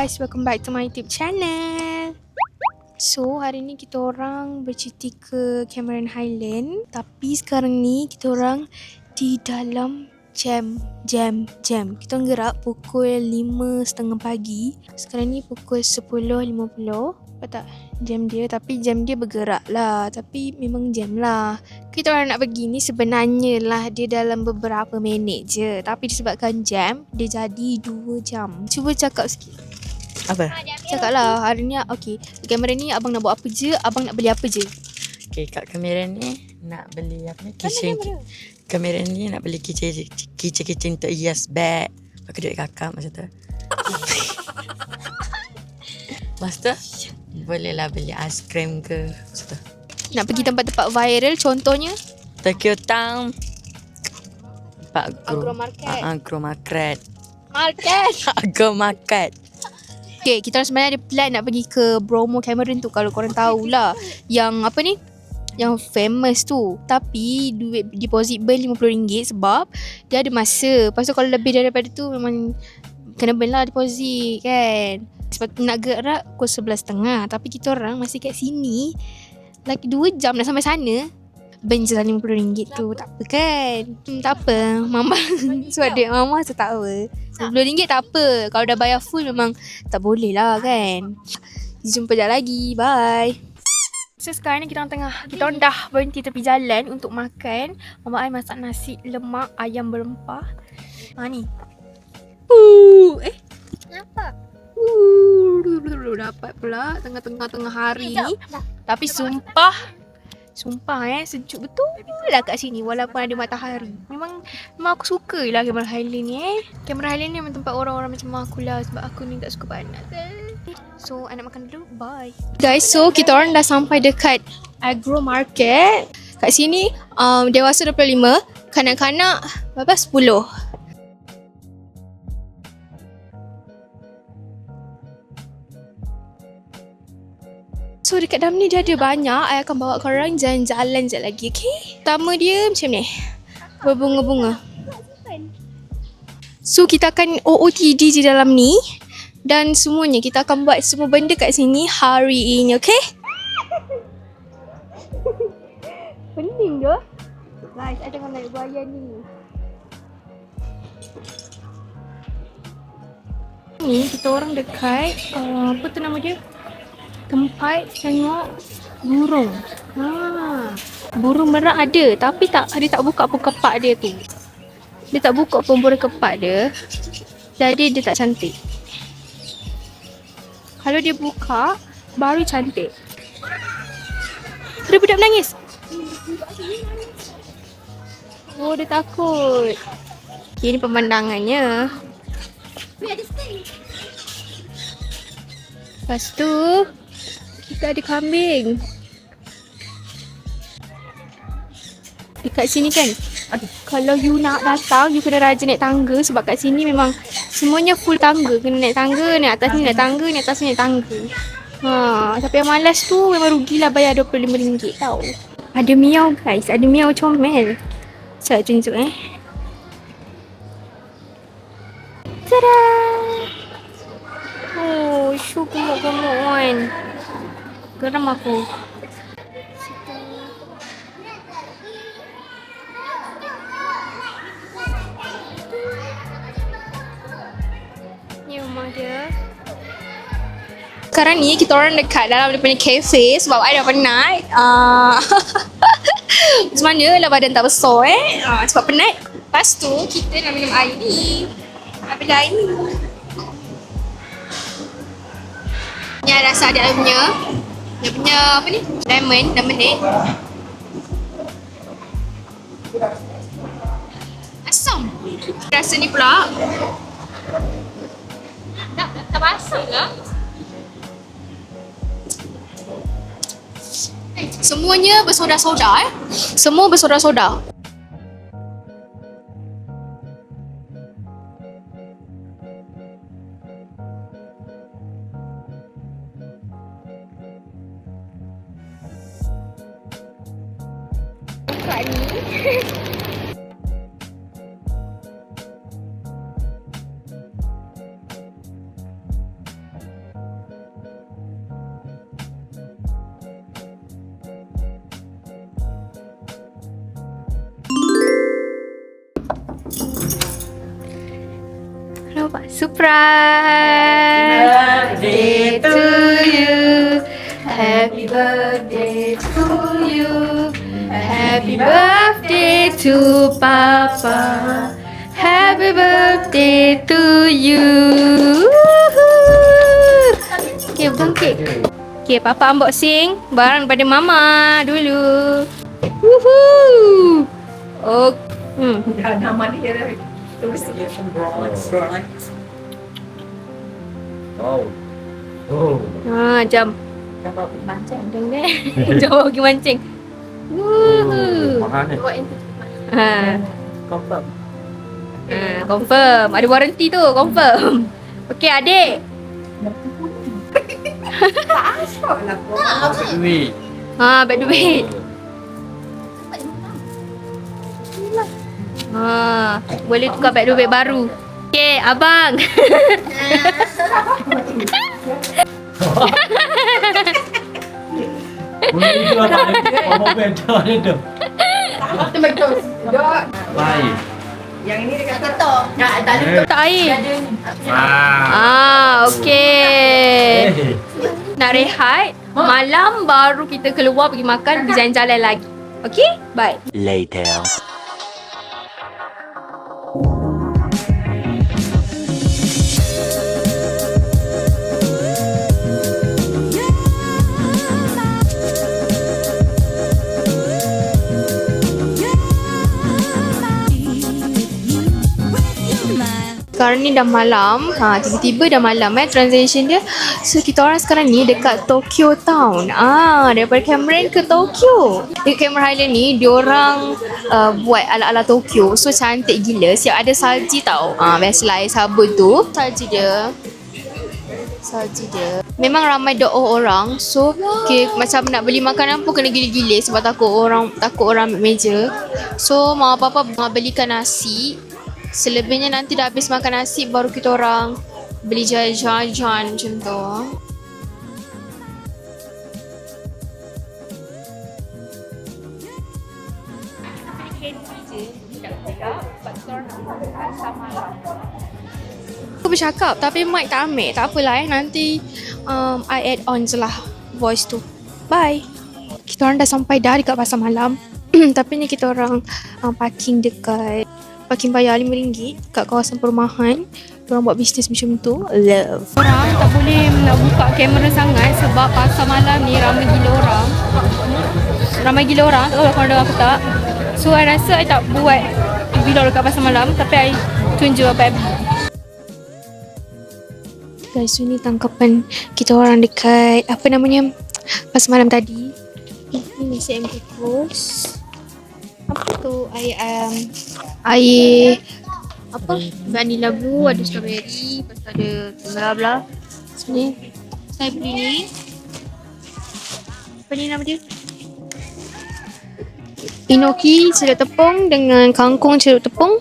guys, welcome back to my YouTube channel. So hari ni kita orang bercuti ke Cameron Highland. Tapi sekarang ni kita orang di dalam jam. Kita orang gerak pukul 5.30 pagi. Sekarang ni pukul 10.50. Apa tak? Jam dia, tapi jam dia bergerak lah. Tapi memang jam lah. Kita orang nak pergi ni sebenarnya lah dia dalam beberapa minit je. Tapi disebabkan jam, dia jadi 2 jam. Cuba cakap sikit. Apa? Cakap lah hari ni. Okay, kamera ni abang nak buat apa je? Abang nak beli apa je? Okay, kat kamera ni nak beli apa ni? Kitchen. Kamera ni nak beli kitchen untuk hias beg. Pakai duit kakak masa tu. Lepas tu bolehlah beli aiskrim ke masa tu. Nak pergi tempat-tempat viral, contohnya Tokyo Town. Agro Market. Agro Market. Market. Agro Market. Okay, kita orang sebenarnya ada plan nak pergi ke Bromo Cameron tu. Kalau korang tahulah. Yang apa ni? Yang famous tu. Tapi duit deposit burn RM50 sebab dia ada masa. Lepas tu kalau lebih daripada tu memang kena burn lah deposit kan. Sebab nak gerak pukul 11.30. Tapi kita orang masih kat sini. Lagi 2 jam nak sampai sana. Burn je lah RM50 tu. Tak apa kan? Tak apa. Mama sebab duit mama tu tak apa. RM10 tak apa. Kalau dah bayar full memang tak boleh lah kan. Jumpa sekejap lagi. Bye. So sekarang ni kita orang dah berhenti tepi jalan untuk makan. Mama I masak nasi lemak ayam berempah. Ni. Kenapa? Dapat pula tengah-tengah hari ni. Tapi sumpah sejuk betul lah kat sini walaupun ada matahari. Memang aku suka lah Cameron Highland ni Cameron Highland ni memang tempat orang-orang macam aku lah. Sebab aku ni tak suka panas. So I nak makan dulu. Bye guys. So kita orang dah sampai dekat Agro Market. Kat sini dewasa 25, kanak-kanak berapa? 10. So dekat dalam ni dia ada banyak. I akan bawa korang jalan-jalan sekejap lagi, okay? Pertama dia macam ni, berbunga-bunga. So kita akan OOTD di dalam ni. Dan semuanya kita akan buat semua benda kat sini hari ini, okay? Pening ke? Guys, I tengah naik buaya ni. Ni kita orang dekat apa tu nama dia? Tempat tengok burung. Burung merak ada. Tapi dia tak buka pun kepak dia tu. Dia tak buka pun burung kepak dia. Jadi dia tak cantik. Kalau dia buka, baru cantik. Ada budak menangis. Oh, dia takut. Okay, ni pemandangannya. Lepas tu kita ada kambing. Dekat sini kan, kalau you nak datang, you kena rajin naik tangga. Sebab kat sini memang semuanya full tangga. Kena naik tangga, naik atas ni naik tangga, naik atas ni naik tangga. Tapi yang malas tu memang rugilah bayar RM25 tau. Ada miau guys, ada miau comel. Saya tunjuk Tada! Oh, syuk gemuk-gemuk kan. Geram aku. Ni rumah dia. Sekarang ni kita orang dekat dalam dia punya cafe. Sebab I dah penat. Macam mana lah badan tak besar sebab penat. Lepas tu kita nak minum air ni. Ambil air ni. Ni rasa ada dia punya apa ni? Lemonade. Asam. Rasa ni pula. Tak basah lah. Semuanya bersoda-soda Semua bersoda-soda. Bukan ni. Apa? Surprise birthday to you. Happy birthday to you. Happy birthday to Papa. Happy birthday to you. Okay, bukan kek. Okay, Papa unboxing barang daripada Mama dulu. Woohoo. Oh. Nama dia tulis Jam. mancing. Jam ni. Jom pergi mancing. Woohoo. Confirm. Confirm. Ada waranti tu, confirm. Okey, adik. Duit. Beg duit. Boleh tukar beg duit baru. Okey, abang. Boleh jual tak ada. Apa beda ada. Baik. Yang ini dekat ketok. Tak ada. Tak air. Ah. Okey. Nak rehat. Malam baru kita keluar pergi makan, pergi jalan-jalan lagi. Okey? Bye. Later. Sekarang ni dah malam. Tiba-tiba dah malam transition dia. So kita orang sekarang ni dekat Tokyo Town. Daripada Cameron ke Tokyo. Dekat Cameron Highland ni diorang buat ala-ala Tokyo. So cantik gila. Siap ada salji tau. Biasalah air sabun tu. Salji dia. Memang ramai doa orang. So macam nak beli makanan pun kena gila-gila sebab takut orang ambil meja. So mak papa belikan nasi. Selebihnya nanti dah habis makan nasi baru kita orang beli jajan macam tu. Aku bercakap tapi mic tak ambil. Tak apalah nanti I add on je lah voice tu. Bye. Kita orang dah sampai dah dekat pasar malam. Tapi ni kita orang parking dekat parking bayar RM5 kat kawasan perumahan. Diorang buat bisnes macam tu. Love. Orang tak boleh nak buka kamera sangat sebab pasar malam ni ramai gila orang. Tak tahu lah korang dengar aku tak. So I rasa I tak buat vlog dekat pasar malam tapi I tunjuk apa I beli. Guys, so ni tangkapan kita orang dekat apa namanya pasar malam tadi. Ini nasi ayam kukus. Apa tu? Air apa? Vanilla blue, ada strawberry, lepas tu ada bla bla. Sini saya beli ni. Apa ni nama dia? Enoki celup tepung dengan kangkung celup tepung.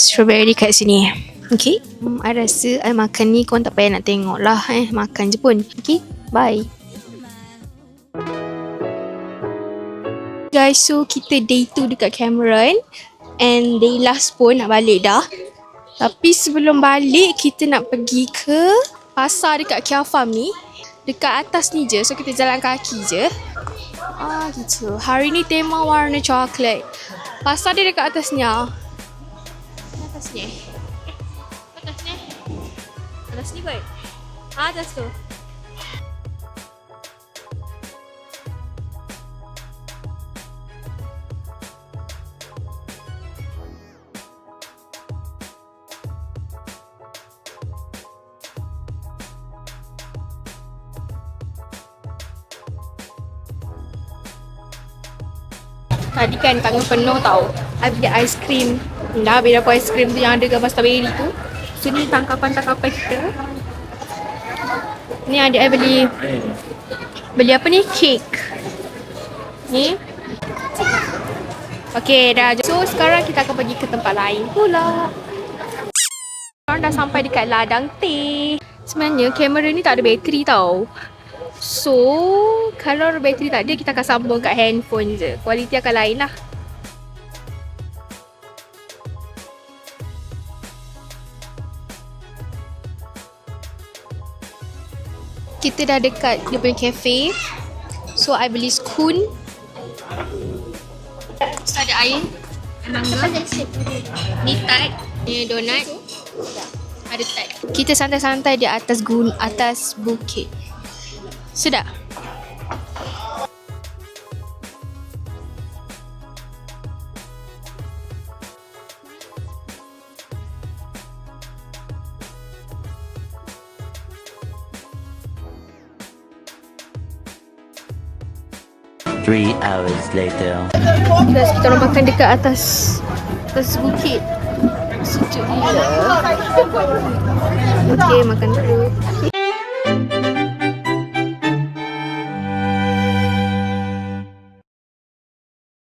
Strawberry kat sini. Okay. I rasa I makan ni korang tak payah nak tengok lah. Makan je pun. Okay. Bye. Guys, so kita day 2 dekat Cameron and day last pun nak balik dah. Tapi sebelum balik kita nak pergi ke pasar dekat Kia Farm ni. Dekat atas ni je, so kita jalan kaki je. Gitu. Hari ni tema warna coklat. Pasar dia dekat atasnya. Atas ni. Atas ni. Atas ni kot. Atas tu. Tadi kan tangan penuh tau. I beli aiskrim. Dah habis dapat aiskrim tu yang ada gambar strawberry tu. So ni tangkapan-tangkapan kita. Ni adik I beli apa ni? Cake. Ni. Okay dah. So sekarang kita akan pergi ke tempat lain pula. Sekarang dah sampai dekat ladang teh. Sebenarnya kamera ni tak ada bateri tau. So, kalau bateri tak ada, kita akan sambung kat handphone je. Kualiti akan lain lah. Kita dah dekat dia punya cafe. So I beli scone. So ada air, mangga. Ni tart, ni donut. Ada tart. Kita santai-santai di atas atas bukit. Sedap. Three hours later. Guys, kita orang makan dekat atas bukit. Sejuk gila. Okay, makan dulu.